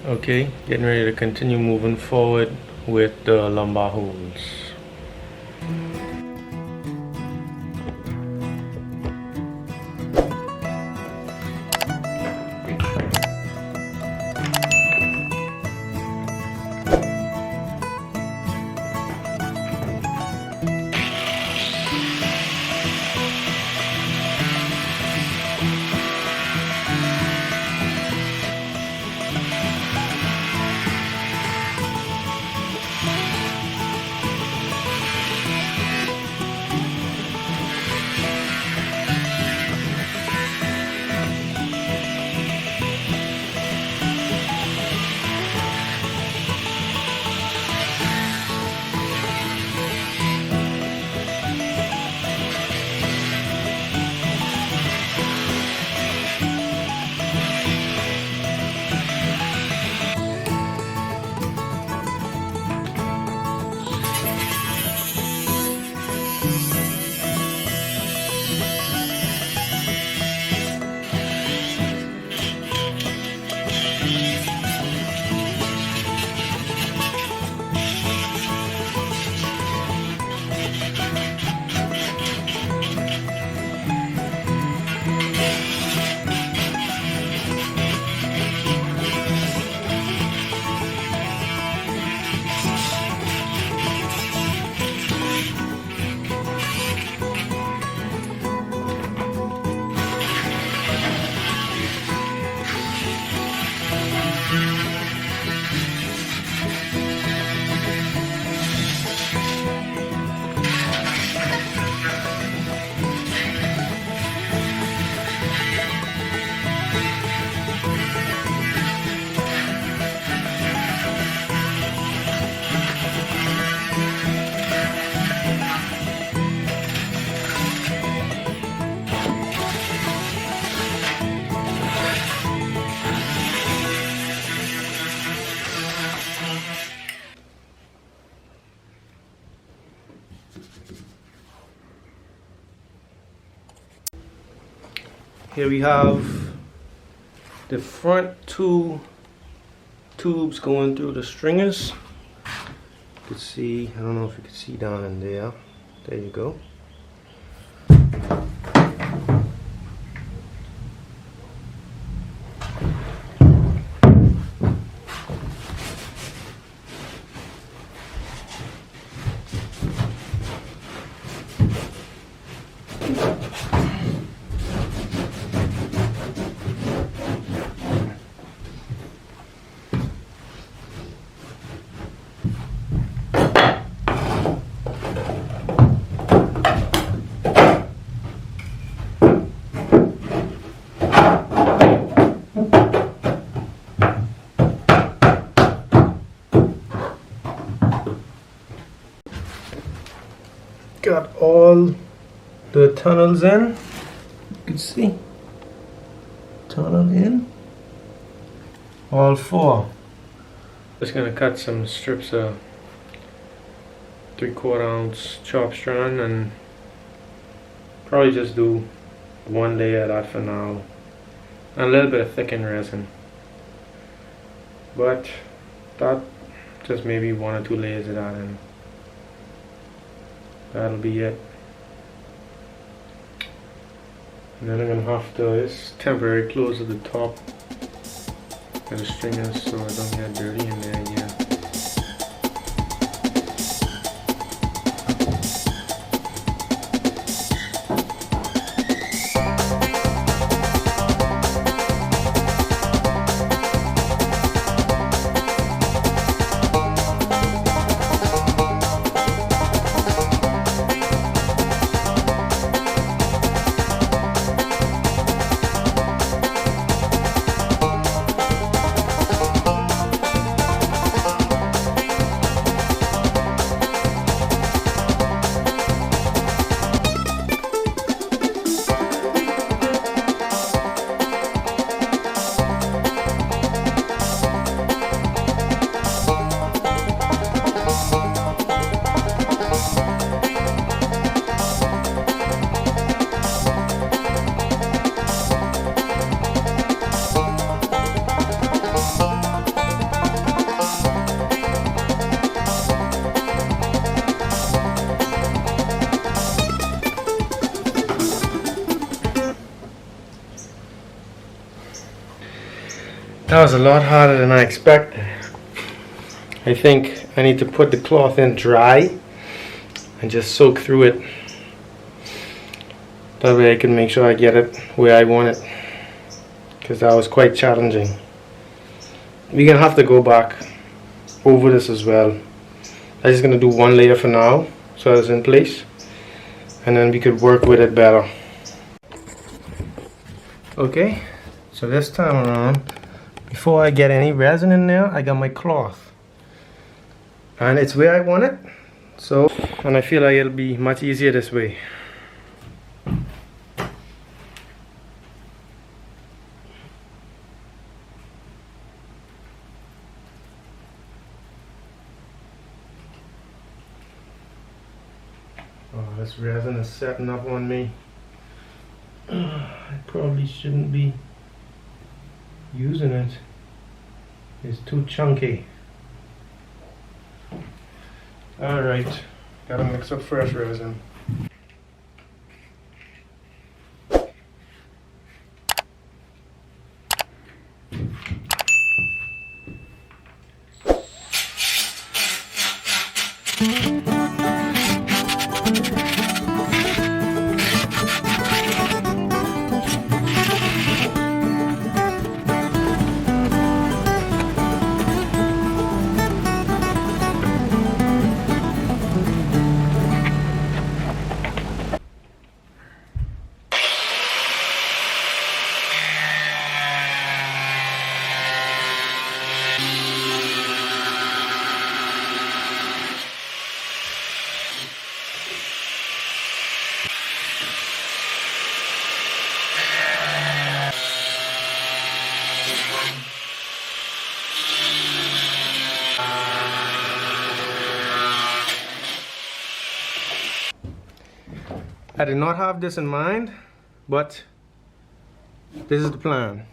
Okay, getting ready to continue moving forward with the lumbar holes. Here we have the front two tubes going through the stringers. You can see, I don't know if you can see down in there. There you go. Got all the tunnels in. You can see tunnel in all four. Just gonna cut some strips of 3/4 ounce chop strand and probably just do one layer of that for now and a little bit of thickened resin, but that just maybe 1 or 2 layers of that and that'll be it. And then I'm gonna have to just temporarily close at the top of the stringers so it don't get dirty in there yet. That was a lot harder than I expected. I think I need to put the cloth in dry and just soak through it. That way I can make sure I get it where I want it, because that was quite challenging. We're gonna have to go back over this as well. I'm just gonna do one layer for now so it's in place, and then we could work with it better. Okay, so this time around, before I get any resin in there, I got my cloth. And it's where I want it. So, and I feel like it'll be much easier this way. Oh, this resin is setting up on me. I probably shouldn't be using it. It's too chunky. Alright, gotta mix up fresh resin. I did not have this in mind, but this is the plan.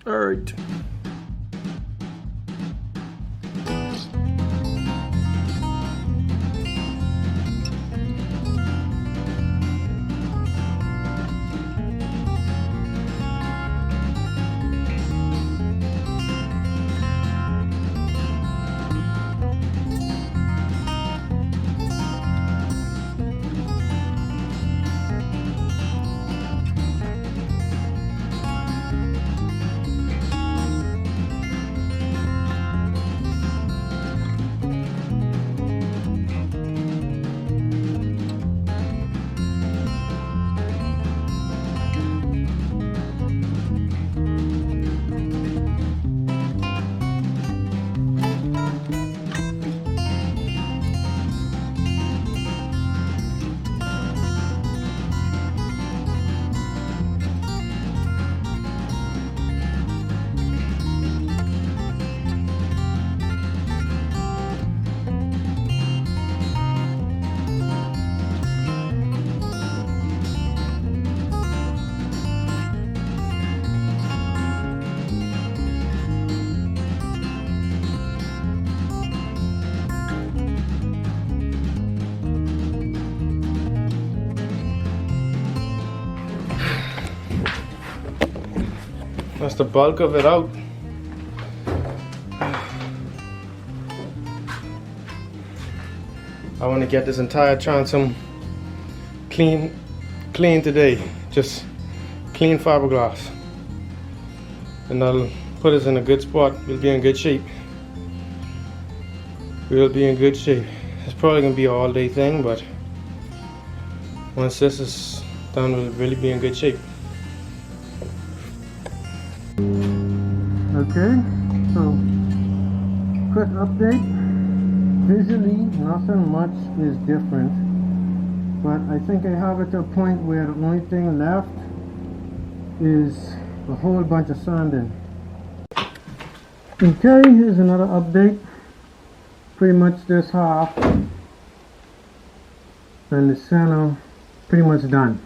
All right. That's the bulk of it out. I want to get this entire transom clean today. Just clean fiberglass, and that'll put us in a good spot. We'll be in good shape. We'll be in good shape. It's probably gonna be an all-day thing, but once this is done, we'll really be in good shape. Okay, so quick update. Visually, nothing much is different, but I think I have it to a point where the only thing left is a whole bunch of sanding. Okay, here's another update. Pretty much this half and the center pretty much done.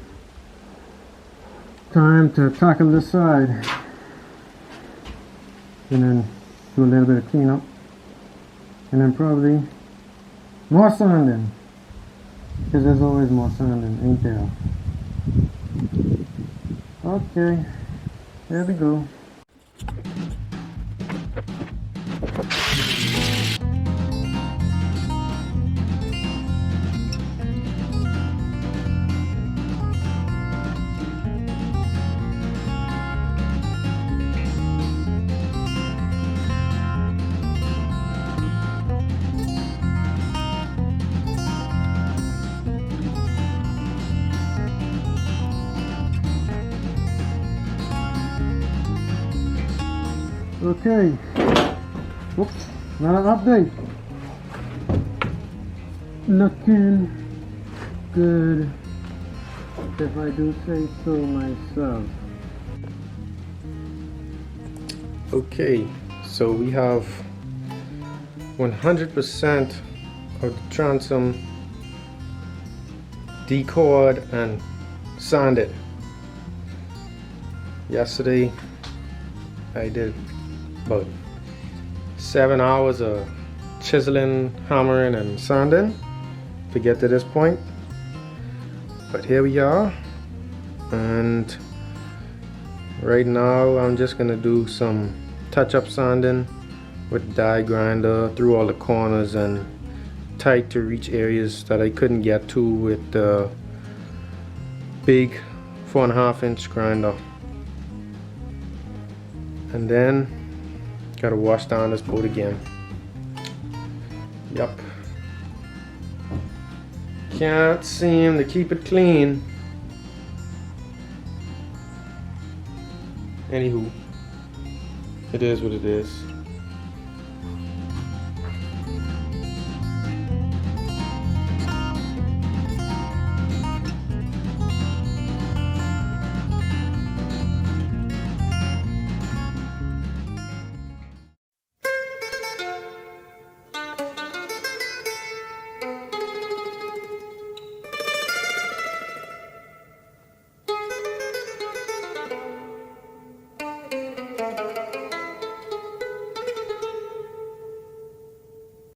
Time to tackle this side and then do a little bit of cleanup, and then probably more sanding, because there's always more sanding, ain't there? Okay, there we go. Okay. Whoops, not an update. Looking good, if I do say so myself. Okay, so we have 100% of the transom decored and sanded. Yesterday I did about 7 hours of chiseling, hammering and sanding to get to this point, but here we are, and right now I'm just gonna do some touch-up sanding with die grinder through all the corners and tight to reach areas that I couldn't get to with the big 4.5 inch grinder. And then gotta wash down this boat again. Yup. Can't seem to keep it clean. Anywho, it is what it is.